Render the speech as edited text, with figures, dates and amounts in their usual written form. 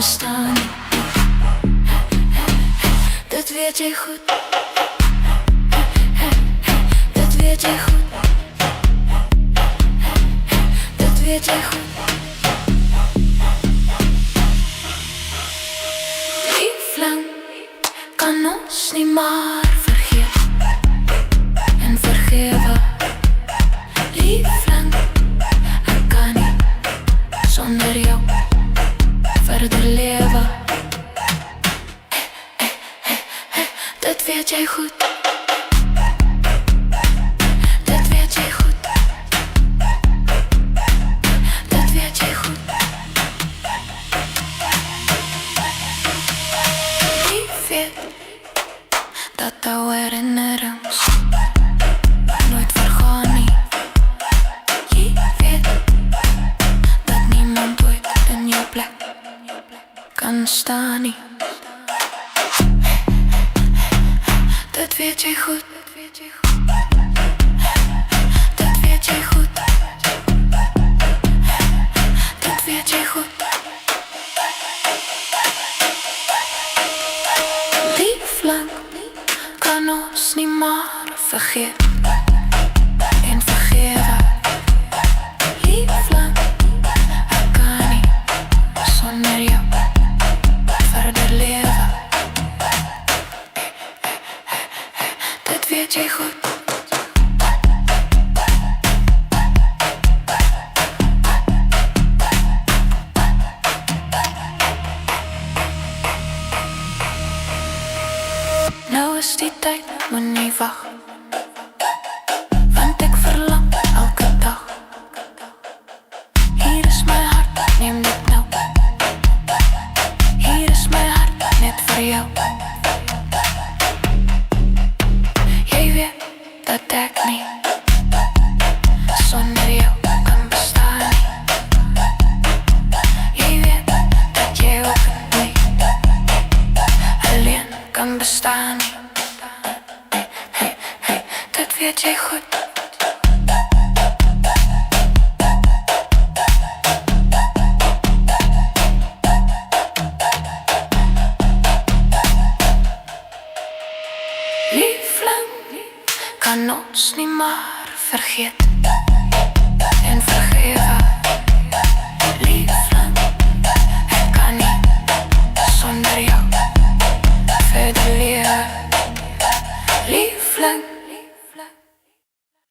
bestaan nie. Dit weet jy goed. Dit weet jy goed. Dit weet jy goed. Liefling kan ons nie maar vergeet en vergewe. Liefling, ek kan nie sonder jou verder lewe. Dit weet jy goed. Dit weet jy goed. Dit weet jy goed. Lief weet dat ou herinnerings nooit vergaan nie. Jy weet dat niemand ooit in jou plek kan staan nie. Dit weet jy goed. Dit weet jy goed. Dit weet jy goed. Liefling kan ons nie maar vergeet en vergewe. Liefling, ek kan nie sonder jou verder lewe. Dit weet jy goed. Nou is die tyd, moenie wag, want ek verlang elke dag. Hier is my hart, neem dit nou. Hier is my hart, net vir jou. Jy weet dat ek nie sonder jou kan bestaan nie. Jy weet dat jy ook nie alleen kan bestaan nie. Dit weet jy goed. Liefling kan ons nie maar vergeet en vergewe.